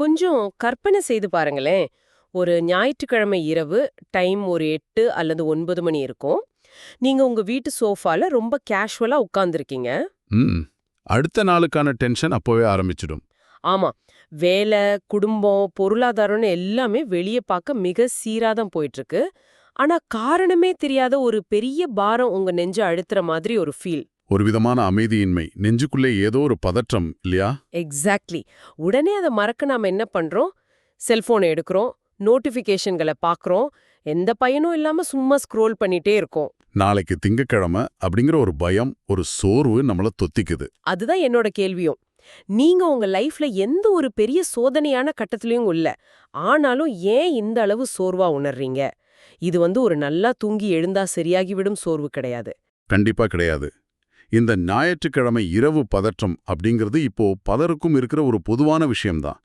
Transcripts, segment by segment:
கொஞ்சம் கற்பனை செய்து பாருங்களேன். ஒரு ஞாயிற்றுக்கிழமை இரவு, டைம் ஒரு 8 அல்லது 9 மணி இருக்கும். நீங்க உங்க வீட்டு சோஃபால ரொம்ப கேஷுவலா உட்கார்ந்திருக்கீங்க. ம். அடுத்த நாளுக்கான டென்ஷன் அப்போவே ஆரம்பிச்சிடும். ஆமா. வேலை, குடும்பம், பொருளாதாரம்னு எல்லாமே வெளிய பார்க்க மிக சீரா தான் போயிட்டு இருக்கு. ஆனா காரணமே தெரியாத ஒரு பெரிய பாரம் உங்க நெஞ்ச அழுத்துற மாதிரி ஒரு ஃபீல். ஒரு விதமான அமைதியின்மை, நெஞ்சுக்குள்ளே ஏதோ ஒரு பதற்றம் இல்லையா? எக்ஸாக்ட்லி. உடனே அத மறக்க நாம என்ன பண்றோம்? செல்போனை எடுக்கிறோம், நோட்டிஃபிகேஷன்களை பார்க்குறோம், எந்த பயனும் இல்லாம சும்மா ஸ்க்ரோல் பண்ணிட்டே இருக்கோம். நாளைக்கு திங்கக்கிழமை அப்படிங்கிற ஒரு பயம், ஒரு சோர்வு நம்மள தொத்திக்குது. அதுதான் என்னோட கேள்வியும். நீங்க உங்க லைஃப்ல எந்த ஒரு பெரிய சோதனையான கட்டத்திலயும் இல்ல. ஆனாலும் ஏன் இந்த அளவு சோர்வா உணர்றீங்க? இது ஒரு நல்லா தூங்கி எழுந்தா சரியாகிவிடும் சோர்வு கிடையாது. கண்டிப்பா கிடையாது. இந்த ஞாயிற்றுக்கிழமை இரவு பதற்றம் அப்படிங்கிறது இப்போ பலருக்கும் இருக்கிற ஒரு பொதுவான விஷயம்தான்.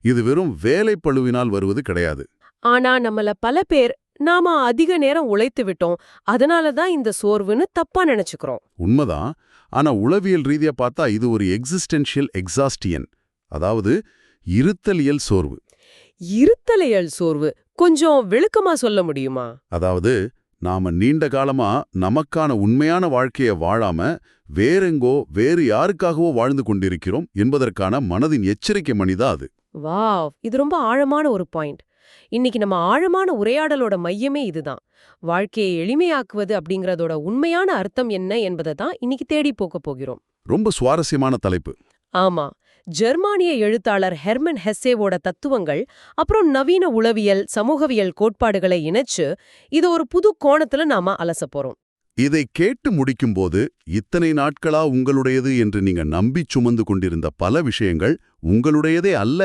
இது வெறும் வேலை பளுவினால் வருவது கிடையாது. ஆனா நம்மள பல பேர் நாம அதிக நேரம் உழைத்து விட்டோம், அதனால தான் இந்த சோர்வுன்னு தப்பா நினைச்சுக்கிறோம். உண்மைதான். ஆனா உளவியல் ரீதியா பார்த்தா இது ஒரு எக்ஸிஸ்டென்ஷியல் எக்ஸாஸ்டியன், அதாவது இருத்தலியல் சோர்வு. இருத்தலையல் சோர்வு கொஞ்சம் விளக்கமா சொல்ல முடியுமா? அதாவது நாம நீண்ட காலமா நமக்கான உண்மையான வாழ்க்கைய வாழாம வேறெங்கோ வேறு யாருக்காகவோ வாழ்ந்து கொண்டிருக்கிறோம் என்பதற்கான மனதின் எச்சரிக்கை மணிதான் அது. வாவ், இது ரொம்ப ஆழமான ஒரு பாயிண்ட். இன்னைக்கு நம்ம ஆழமான உரையாடலோட மையமே இதுதான். வாழ்க்கையை எளிமையாக்குவது அப்படிங்கறதோட உண்மையான அர்த்தம் என்ன என்பதை தான் இன்னைக்கு தேடி போக போகிறோம். ரொம்ப சுவாரஸ்யமான தலைப்பு. ஆமா. ஜெர்மானிய எழுத்தாளர் ஹெர்மன் ஹெஸ்ஸேவோட தத்துவங்கள், அப்புறம் நவீன உளவியல், சமூகவியல் கோட்பாடுகளை இணைச்சு இது ஒரு புது கோணத்துல நாம அலசப் போறோம். இதை கேட்டு முடிக்கும்போது இத்தனை நாட்களா உங்களுடையது என்று நீங்க நம்பி சுமந்து கொண்டிருந்த பல விஷயங்கள் உங்களுடையதே அல்ல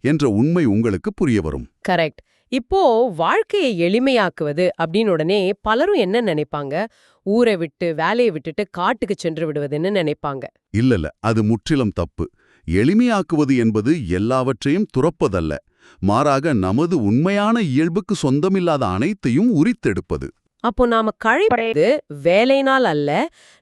என்ற உண்மை உங்களுக்கு புரிய வரும். கரெக்ட். இப்போ வாழ்க்கையை எளிமையாக்குவது அப்படின்னு உடனே பலரும் என்ன நினைப்பாங்க? ஊரை விட்டு வேலையை விட்டுட்டு காட்டுக்கு சென்று விடுவதுன்னு நினைப்பாங்க. இல்ல, அது முற்றிலும் தப்பு. எளிமையாக்குவது என்பது எல்லாவற்றையும் துறப்பதல்ல, மாறாக நமது உண்மையான இயல்புக்கு சொந்தமில்லாத அனைத்தையும் உரித்தெடுப்பது. அப்போ நாம கழிப்பது வேலையினால் அல்ல,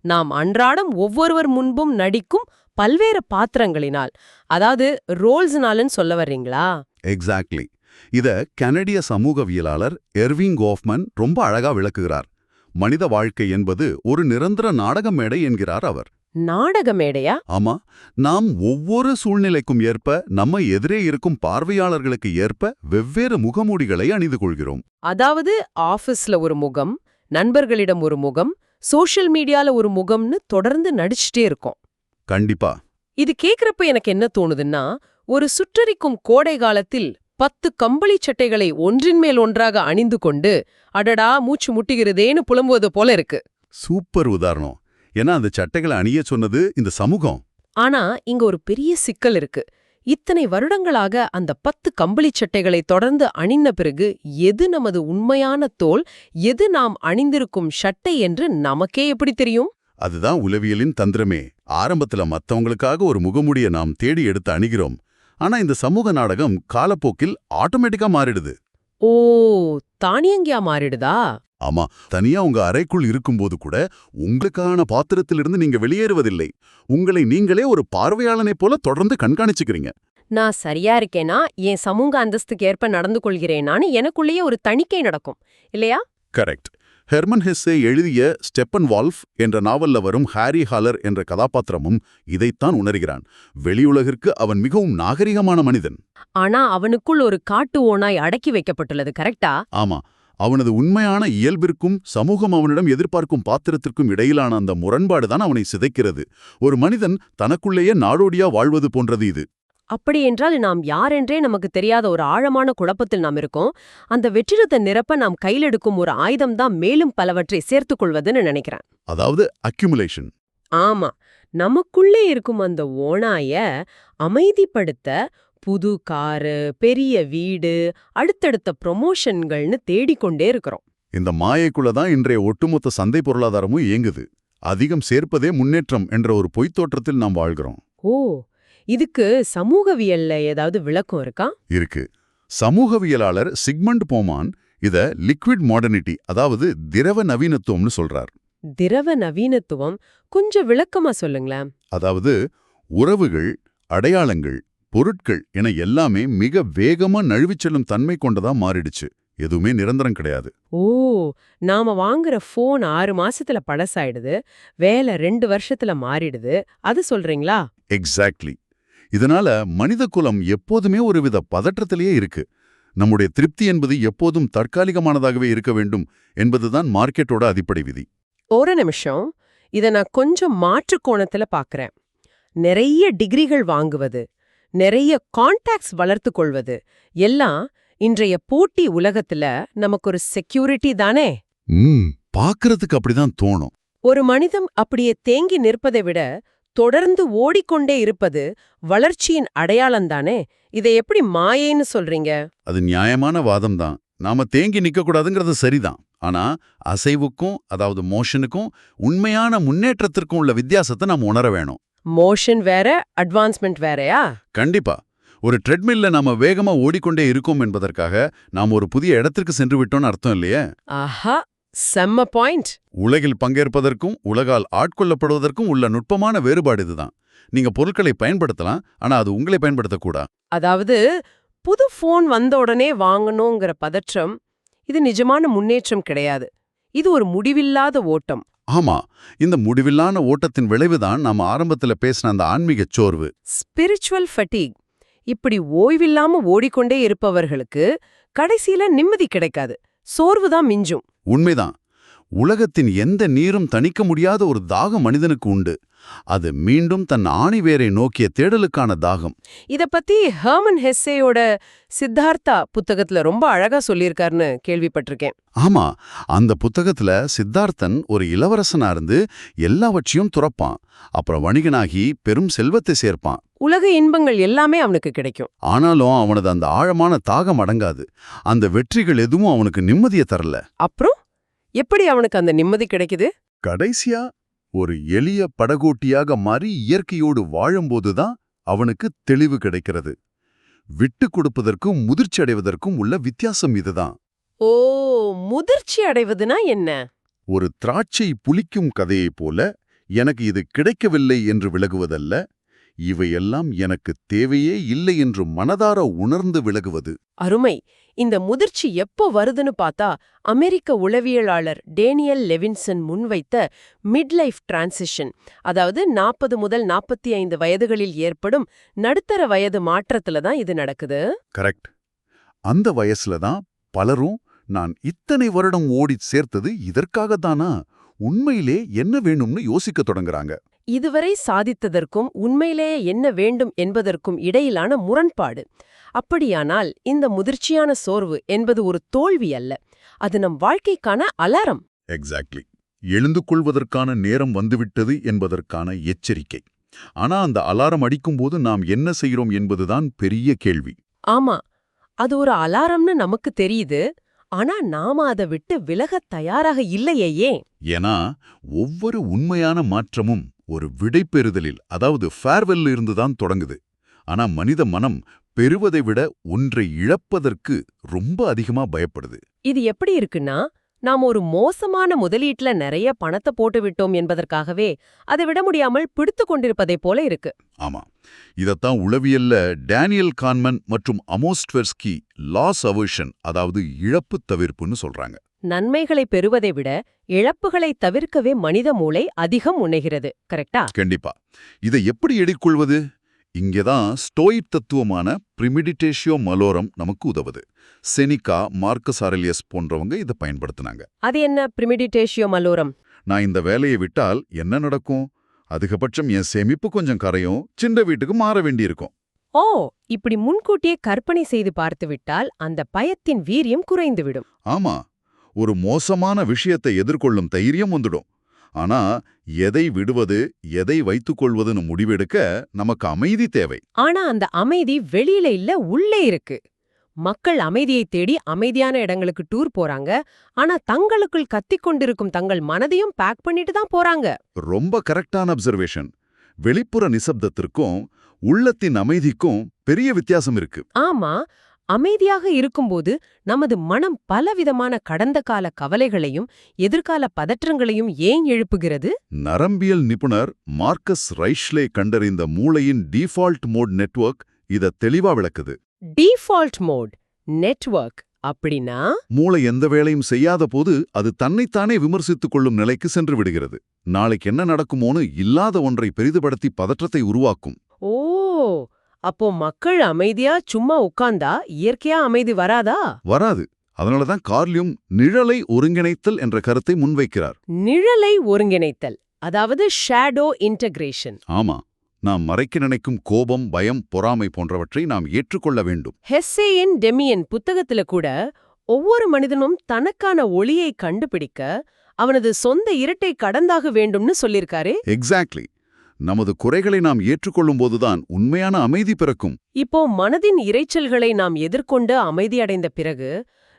நாம் அன்றாடம் ஒவ்வொருவர் முன்பும் நடிக்கும் பல்வேறு பாத்திரங்களினால், அதாவது ரோல்ஸ்னாலன்னு சொல்ல வர்றீங்களா? எக்ஸாக்ட்லி. இத கனடிய சமூகவியலாளர் எர்விங் கோஃப்மன் ரொம்ப அழகா விளக்குகிறார். மனித வாழ்க்கை என்பது ஒரு நிரந்தர நாடக மேடை என்கிறார் அவர். நாடக மேடையா? ஆமா. நாம் ஒவ்வொரு சூழ்நிலைக்கும் ஏற்ப நம்ம எதிரே இருக்கும் பார்வையாளர்களுக்கு ஏற்ப வெவ்வேறு முகமூடிகளை அணிந்து கொள்கிறோம். அதாவது ஆபீஸ்ல ஒரு முகம், நண்பர்களிடம் ஒரு முகம், சோஷியல் மீடியால ஒரு முகம்னு தொடர்ந்து நடிச்சுட்டே இருக்கோம். கண்டிப்பா. இது கேக்குறப்ப எனக்கு என்ன தோணுதுன்னா, ஒரு சுற்றறிக்கும் கோடை காலத்தில் 10 கம்பளி சட்டைகளை ஒன்றின் மேல் ஒன்றாக அணிந்து கொண்டு அடடா மூச்சு முட்டுகிறதேன்னு புலம்புவது போல இருக்கு. சூப்பர் உதாரணம். ஏன்னா அந்த சட்டைகளை அணிய சொன்னது இந்த சமூகம். ஆனா இங்க ஒரு பெரிய சிக்கல் இருக்கு. இத்தனை வருடங்களாக அந்த 10 கம்பளி சட்டைகளை தொடர்ந்து அணிந்த பிறகு எது நமது உண்மையான தோல், எது நாம் அணிந்திருக்கும் சட்டை என்று நமக்கே எப்படி தெரியும்? அதுதான் உளவியலின் தந்திரமே. ஆரம்பத்துல மத்தவங்களுக்காக ஒரு முகமூடிய நாம் தேடி எடுத்து அணிகிறோம். ஆனா இந்த சமூக நாடகம் காலப்போக்கில் ஆட்டோமேட்டிக்கா மாறிடுது. ஓ, தானியங்கியா மாறிடுதா? ஆமா. தனியா உங்க அறைக்குள் இருக்கும்போது கூட உங்களுக்கான பாத்திரத்திலிருந்து நீங்க வெளியேறுவதில்லை. உங்களை நீங்களே ஒரு பார்வையாளனைப் போல தொடர்ந்து கண்காணிச்சுக்கிறீங்க. நான் சரியா இருக்கேனா, என் சமூக அந்தஸ்துக்கு ஏற்ப நடந்து கொள்கிறேனான்னு எனக்குள்ளேயே ஒரு தணிக்கை நடக்கும் இல்லையா? கரெக்ட். ஹெர்மன் ஹெஸ்ஸே எழுதிய ஸ்டெப்பன் வால்ஃப் என்ற நாவல்ல வரும் ஹாரி ஹாலர் என்ற கதாபாத்திரமும் இதைத்தான் உணர்கிறான். வெளியுலகிற்கு அவன் மிகவும் நாகரிகமான மனிதன். ஆனா அவனுக்குள் ஒரு காட்டு ஓநாய் அடக்கி வைக்கப்பட்டுள்ளது, கரெக்டா? ஆமா. அவனது உண்மையான இயல்பிற்கும் சமூகம் அவனிடம் எதிர்பார்க்கும் பாத்திரத்திற்கும் இடையிலான அந்த முரண்பாடுதான் அவனை சிதைக்கிறது. ஒரு மனிதன் தனக்குள்ளேயே நாடோடியா வாழ்வது போன்றது இது. அப்படியென்றால் நாம் யாரென்றே நமக்கு தெரியாத ஒரு ஆழமான குழப்பத்தில் நாம் இருக்கோம். அந்த வெற்றிடத்தை நிரப்ப நாம் கையில் எடுக்கும் ஒரு ஆயுதம்தான் மேலும் பலவற்றை சேர்த்துக் கொள்வதுன்னு நினைக்கிறேன். அதாவது அக்யூமுலேஷன். ஆமா. நமக்குள்ளே இருக்கும் அந்த ஓநாய அமைதிப்படுத்த புது காரு, பெரிய வீடு, அடுத்தடுத்த ப்ரொமோஷன்கள்னு தேடிக்கொண்டே இருக்கிறோம். இந்த மாயைக்குள்ளதான் இன்றைய ஒட்டுமொத்த சந்தை பொருளாதாரமும் இயங்குது. அதிகம் சேர்ப்பதே முன்னேற்றம் என்ற ஒரு பொய்த்தோற்றத்தில் நாம் வாழ்கிறோம். ஓ, இதுக்கு சமூகவியல்ல ஏதாவது விளக்கம் இருக்கா? இருக்கு. சமூகவியலாளர் சிக்மண்ட் போமான் இத லிக்விட் மாடர்னிட்டி, அதாவது திரவ நவீனத்துவம்னு சொல்றார். திரவ நவீனத்துவம் கொஞ்சம் விளக்கமா சொல்லுங்களேன். அதாவது உறவுகள், அடையாளங்கள், பொருட்கள் என எல்லாமே மிக வேகமா நழுவிச் செல்லும் தன்மை கொண்டதா மாறிடுச்சு. எதுவுமே நிரந்தரம் கிடையாது. ஓ, நாம வாங்குற ஃபோன் 6 மாசத்துல பழசாயிடுது, வேலை 2 வருஷத்துல மாறிடுது, அது சொல்றீங்களா? எக்ஸாக்ட்லி. இதனால மனித குலம் எப்போதுமே ஒருவித பதற்றத்திலேயே இருக்கு. நம்முடைய திருப்தி என்பது எப்போதும் தற்காலிகமானதாகவே இருக்க வேண்டும் என்பதுதான் மார்க்கெட்டோட அடிப்படை விதி. ஒரு நிமிஷம், இத நான் கொஞ்சம் மாற்று கோணத்துல பாக்குறேன். நிறைய டிகிரிகள் வாங்குவது, நிறைய கான்டாக்ட்ஸ் வளர்த்து கொள்வது எல்லாம் இன்றைய போட்டி உலகத்துல நமக்கு ஒரு செக்யூரிட்டி தானே? பாக்குறதுக்கு அப்படிதான் தோணும். ஒரு மனிதன் அப்படியே தேங்கி நிற்பதை விட தொடர்ந்து ஓடிக்கொண்டே இருப்பது வளர்ச்சியின் அடையாளம்தானே? இதை எப்படி மாயைன்னு சொல்றீங்க? அது நியாயமான வாதம்தான். நாம தேங்கி நிக்க கூடாதுங்கிறது சரிதான். ஆனா அசைவுக்கும், அதாவது மோஷனுக்கும், உண்மையான முன்னேற்றத்திற்கும் உள்ள வித்தியாசத்தை நாம உணர வேணும். மோஷன் வேற, அட்வான்ஸ்மெண்ட் வேறயா? கண்டிப்பா. ஒரு ட்ரெட்மில்ல நாம வேகமா ஓடிக்கொண்டே இருக்கோம் என்பதற்காக நாம் ஒரு புதிய இடத்திற்கு சென்று விட்டோம்னு அர்த்தம் இல்லையே. ஆஹா, செம்ம பாயிண்ட். உலகில் பங்கேற்பதற்கும் உலகால் ஆட்கொள்ளப்படுவதற்கும் உள்ள நுட்பமான வேறுபாடு இதுதான். நீங்க பொருட்களை பயன்படுத்தலாம், ஆனா அது உங்களை பயன்படுத்தக்கூடாது. அதாவது புது போன் வந்த உடனே வாங்கணுங்கிற பதற்றம், இது நிஜமான முன்னேற்றம் கிடையாது. இது ஒரு முடிவில்லாத ஓட்டம். ஆமா, இந்த முடிவில்லான ஓட்டத்தின் விளைவுதான் நாம ஆரம்பத்துல பேசின அந்த ஆன்மீக சோர்வு, ஸ்பிரிச்சுவல் ஃபட்டிக். இப்படி ஓய்வில்லாம ஓடிக்கொண்டே இருப்பவர்களுக்கு கடைசியில நிம்மதி கிடைக்காது, சோர்வுதான் மிஞ்சும். உண்மைதான். உலகத்தின் எந்த நீரும் தணிக்க முடியாத ஒரு தாகம் மனிதனுக்கு உண்டு. அது மீண்டும் தன் ஆணிவேரை நோக்கிய தேடலுக்கான தாகம். இத பத்தி ஹெர்மன் ஹெஸ்ஸேயோட சித்தார்த்தா புத்தகத்துல ரொம்ப அழகா சொல்லியிருக்காருன்னு கேள்விப்பட்டிருக்கேன். ஆமா, அந்த புத்தகத்துல சித்தார்த்தன் ஒரு இளவரசனா இருந்து எல்லாவற்றையும் துறப்பான். அப்புறம் வணிகனாகி பெரும் செல்வத்தை சேர்ப்பான். உலக இன்பங்கள் எல்லாமே அவனுக்கு கிடைக்கும். ஆனாலும் அவனது அந்த ஆழமான தாகம் அடங்காது. அந்த வெற்றிகள் எதுவும் அவனுக்கு நிம்மதியை தரல. அப்புறம் எப்படி அவனுக்கு அந்த நிம்மதி கிடைக்குது? கடைசியா ஒரு எளிய படகோட்டியாக மாறி இயற்கையோடு வாழும்போதுதான் அவனுக்கு தெளிவு கிடைக்கிறது. விட்டு கொடுப்பதற்கும் முதிர்ச்சி அடைவதற்கும் உள்ள வித்தியாசம் இதுதான். ஓ, முதிர்ச்சி அடைவதுனா என்ன? ஒரு திராட்சை புளிக்கும் கதையைப் போல எனக்கு இது கிடைக்கவில்லை என்று விலகுவதல்ல, இவையெல்லாம் எனக்கு தேவையே இல்லை என்று மனதார உணர்ந்து விலகுவது. அருமை. இந்த முதிர்ச்சி எப்போ வருதுன்னு பார்த்தா, அமெரிக்க உளவியலாளர் டேனியல் லெவின்சன் முன்வைத்த மிட்லைஃப் டிரான்சிஷன், அதாவது 40 முதல் 45 வயதுகளில் ஏற்படும் நடுத்தர வயது மாற்றத்துல தான் இது நடக்குது. கரெக்ட். அந்த வயசுல தான் பலரும் நான் இத்தனை வருடம் ஓடி சேர்த்தது இதற்காகத்தானா, உண்மையிலே என்ன வேணும்னு யோசிக்க தொடங்குறாங்க. இதுவரை சாதித்ததற்கும் உண்மையிலேயே என்ன வேண்டும் என்பதற்கும் இடையிலான முரண்பாடு. அப்படியானால் இந்த முதிர்ச்சியான சோர்வு என்பது ஒரு தோல்வி அல்ல, அது நம் வாழ்க்கைக்கான அலாரம். எக்ஸாக்ட்லி. எழுந்து கொள்வதற்கான நேரம் வந்துவிட்டது என்பதற்கான எச்சரிக்கை. ஆனா அந்த அலாரம் அடிக்கும்போது நாம் என்ன செய்கிறோம் என்பதுதான் பெரிய கேள்வி. ஆமா, அது ஒரு அலாரம்னு நமக்கு தெரியுது. ஆனா நாம அதை விட்டு விலகத் தயாராக இல்லையே. ஏன்னா ஒவ்வொரு உண்மையான மாற்றமும் ஒரு விடைபெறுதலில், அதாவது ஃபேர்வெல்ல இருந்துதான் தொடங்குது. ஆனா மனித மனம் பெறுவதை விட ஒன்றை இழப்பதற்கு ரொம்ப அதிகமா பயப்படுது. இது எப்படி இருக்குன்னா, நாம் ஒரு மோசமான முதலீட்டுல நிறைய பணத்தை போட்டு விட்டோம் என்பதற்காகவே அதை விட முடியாமல் பிடித்து கொண்டிருப்பதைப் போல இருக்கு. ஆமா, இதத்தான் உளவியல்ல டேனியல் கான்மன் மற்றும் அமோஸ் ட்வெர்ஸ்கி லாஸ் அவர்ஷன், அதாவது இழப்பு தவிர்ப்புன்னு சொல்றாங்க. நன்மைகளை பெறுவதை விட இழப்புகளை தவிர்க்கவே மனித மூளை அதிகம் முனைகிறது. கரெக்டா? கண்டிப்பா. இதை எப்படி எதிர்கொள்வது? இங்கேதான் ஸ்டோயிக் தத்துவமான பிரிமிடிடேஷியோ மலோரம் நமக்கு உதவுது. செனிகா, மார்க்கஸ் ஆரலியஸ் போன்றவங்க இதை பயன்படுத்தினாங்க. அது என்ன பிரிமிடிடேஷியோ மலோரம்? நான் இந்த வேலையை விட்டால் என்ன நடக்கும்? அதிகபட்சம் என் சேமிப்பு கொஞ்சம் கரையும், சின்ன வீட்டுக்கு மாற வேண்டியிருக்கும். ஓ, இப்படி முன்கூட்டியே கற்பனை செய்து பார்த்துவிட்டால் அந்த பயத்தின் வீரியம் குறைந்துவிடும். ஆமா, ஒரு மோசமான விஷயத்தை எதிர்கொள்ளும் தைரியம் வந்துடும். ஆனா எதை விடுவது, எதை வைத்துக்கொள்வதுன்னு முடிவெடுக்க நமக்கு அமைதி தேவை. ஆனா அந்த அமைதி வெளியில இல்ல, உள்ளே இருக்கு. மக்கள் அமைதியை தேடி அமைதியான இடங்களுக்கு டூர் போறாங்க. ஆனா தங்களுக்குள் கத்திக்கொண்டிருக்கும் தங்கள் மனதையும் பேக் பண்ணிட்டு தான் போறாங்க. ரொம்ப கரெக்டான அப்சர்வேஷன். வெளிப்புற நிசப்தத்திற்கும் உள்ளத்தின் அமைதிக்கும் பெரிய வித்தியாசம் இருக்கு. ஆமா, அமைதியாக இருக்கும்போது நமது மனம் பலவிதமான கடந்த கால கவலைகளையும் எதிர்கால பதற்றங்களையும் ஏன் எழுப்புகிறது? நரம்பியல் நிபுணர் மார்க்கஸ் ரைஷ்லே கண்டறிந்த மூளையின் டிஃபால்ட் மோட் நெட்வொர்க் இத தெளிவா விளக்குது. டிஃபால்ட் மோட் நெட்வொர்க் அப்படின்னா மூளை எந்த வேலையும் செய்யாத போது அது தன்னைத்தானே விமர்சித்துக் கொள்ளும் நிலைக்கு சென்று விடுகிறது. நாளைக்கு என்ன நடக்குமோன்னு இல்லாத ஒன்றை பெரிதுபடுத்தி பதற்றத்தை உருவாக்கும். ஓ அப்போ மக்கள் அமைதியா சும்மா உட்கார்ந்தா இயற்கையா அமைதி வராதா? வராது. அதனாலதான் கார்லியும் நிழலை ஒருங்கிணைத்தல் என்ற கருத்தை முன்வைக்கிறார். நிழலை ஒருங்கிணைத்தல், அதாவது ஷேடோ இன்டகிரேஷன். ஆமா, நாம் மறைக்க நினைக்கும் கோபம், பயம், பொறாமை போன்றவற்றை நாம் ஏற்றுக்கொள்ள வேண்டும். ஹெஸ்ஸேயின் டெமியன் புத்தகத்துல கூட ஒவ்வொரு மனிதனும் தனக்கான ஒளியை கண்டுபிடிக்க அவனது சொந்த இருட்டை கடந்தாக வேண்டும்னு சொல்லிருக்காரே. எக்ஸாக்ட்லி. நமது குறைகளை நாம் ஏற்றுக்கொள்ளும் போதுதான் உண்மையான அமைதி பிறக்கும். இப்போ மனதின் இரைச்சல்களை நாம் எதிர்கொண்டு அமைதியடைந்த பிறகு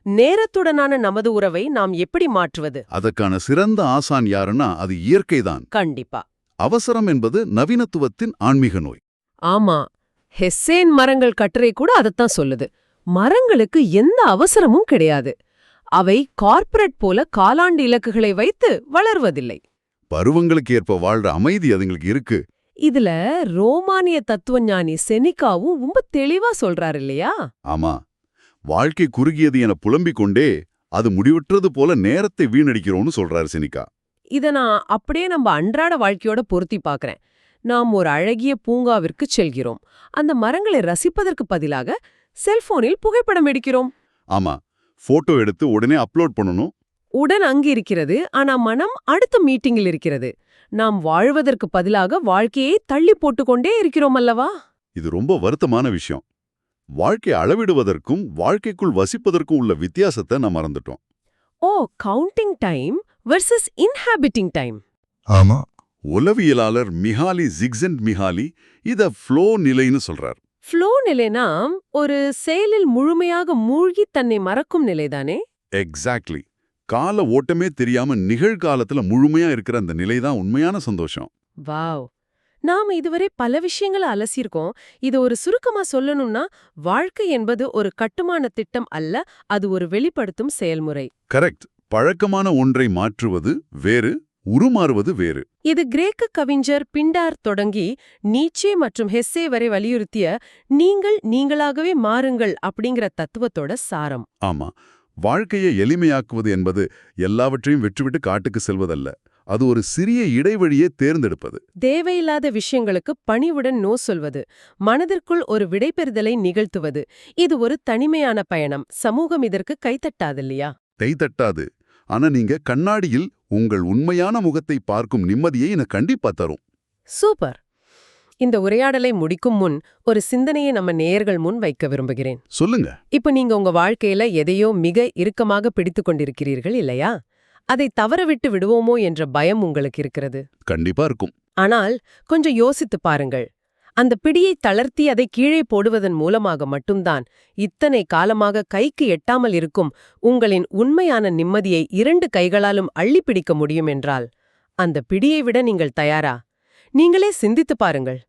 நேரத்துடனான நமது உறவை நாம் எப்படி மாற்றுவது? அதற்கான சிறந்த ஆசான் யாருன்னா அது இயற்கைதான். கண்டிப்பா. அவசரம் என்பது நவீனத்துவத்தின் ஆன்மீக நோய். ஆமா, ஹெஸ்ஸேன் மரங்கள் கட்டுரை கூட அதத்தான் சொல்லுது. மரங்களுக்கு எந்த அவசரமும் கிடையாது. அவை கார்ப்பரேட் போல காலாண்டு இலக்குகளை வைத்து வளர்வதில்லை. பருவங்களுக்கு ஏற்ப வாழ்ற அமைதி அதுங்களுக்கு இருக்கு. இதுல ரோமானிய தத்துவஞானி செனிகாவும் ரொம்ப தெளிவா சொல்றாரு இல்லையா? ஆமா, வாழ்க்கை குறுகியது என புலம்பிக் கொண்டே அது முடிவுற்றது போல நேரத்தை வீணடிக்கிறோம்னு சொல்றாரு செனிகா. இத நான் அப்படியே நம்ம அன்றாட வாழ்க்கையோட பொருத்தி பார்க்கறேன். நாம் ஒரு அழகிய பூங்காவிற்கு செல்கிறோம். அந்த மரங்களை ரசிப்பதற்கு பதிலாக செல்போனில் புகைப்படம் எடுக்கிறோம். ஆமா, போட்டோ எடுத்து உடனே அப்லோட் பண்ணணும். உடன் அங்கு இருக்கிறது, ஆனா மனம் அடுத்த மீட்டிங்கில் இருக்கிறது. நாம் வாழ்வதற்கு பதிலாக வாழ்க்கையை தள்ளி போட்டுக்கொண்டே இருக்கிறோம் அல்லவா? இது ரொம்ப வருத்தமான விஷயம். வாழ்க்கை அளவிடுவதற்கும் வாழ்க்கைக்குள் வசிப்பதற்கும் உள்ள வித்தியாசத்தை நாம் மறந்துட்டோம். ஓ, counting time versus inhabiting time. ஆமா, உளவியலாளர் மிஹாலி ஜிக்ஸென்ட்மிஹாலி இத ஃப்ளோ நிலைன்னு சொல்றார். ஃப்ளோ நிலைனா ஒரு செயலில் முழுமையாக மூழ்கி தன்னை மறக்கும் நிலைதானே? எக்ஸாக்ட்லி. கால ஓட்டமே தெரியாம நிகழ்காலத்துல முழுமையா இருக்கிற அந்த நிலைதான் உண்மையான சந்தோஷம். வாவ், நாம இதுவரை பல விஷயங்களை அலசியிருக்கோம். இது ஒரு சுருக்கமா சொல்லணும்னா, வாழ்க்கை என்பது ஒரு கட்டுமான திட்டம் அல்ல, அது ஒரு வெளிப்படுத்தும் செயல்முறை. கரெக்ட். பழக்கமான ஒன்றை மாற்றுவது வேறு, உருமாறுவது வேறு. இது கிரேக்க கவிஞர் பிண்டார் தொடங்கி நீச்சே மற்றும் ஹெஸ்ஸே வரை வலியுறுத்திய நீங்கள் நீங்களாகவே மாறுங்கள் அப்படிங்கிற தத்துவத்தோட சாரம். ஆமா, வாழ்க்கையை எளிமையாக்குவது என்பது எல்லாவற்றையும் விட்டுவிட்டு காட்டுக்கு செல்வதல்ல. அது ஒரு சிறிய இடைவெளியை தேர்ந்தெடுப்பது. தேவையில்லாத விஷயங்களுக்கு பணிவுடன் நோ சொல்வது, மனதிற்குள் ஒரு விடைபெறுதலை நிகழ்த்துவது. இது ஒரு தனிமையான பயணம். சமூகம் இதற்கு கைத்தட்டாதில்லையா? கைத்தட்டாது. ஆனா நீங்க கண்ணாடியில் உங்கள் உண்மையான முகத்தை பார்க்கும் நிம்மதியை எனக்கு கண்டிப்பா தரும். சூப்பர். இந்த உரையாடலை முடிக்கும் முன் ஒரு சிந்தனையை நம்ம நேயர்கள் முன் வைக்க விரும்புகிறேன். சொல்லுங்க. இப்ப நீங்க உங்க வாழ்க்கையில எதையோ மிக இறுக்கமாக பிடித்துக் கொண்டிருக்கிறீர்கள் இல்லையா? அதை தவறவிட்டு விடுவோமோ என்ற பயம் உங்களுக்கு இருக்கிறது. கண்டிப்பா இருக்கும். ஆனால் கொஞ்சம் யோசித்து பாருங்கள். அந்த பிடியை தளர்த்தி அதை கீழே போடுவதன் மூலமாக மட்டும்தான் இத்தனை காலமாக கைக்கு எட்டாமல் இருக்கும் உங்களின் உண்மையான நிம்மதியை 2 கைகளாலும் அள்ளி பிடிக்க முடியும் என்றால், அந்த பிடியை விட நீங்கள் தயாரா? நீங்களே சிந்தித்து பாருங்கள்.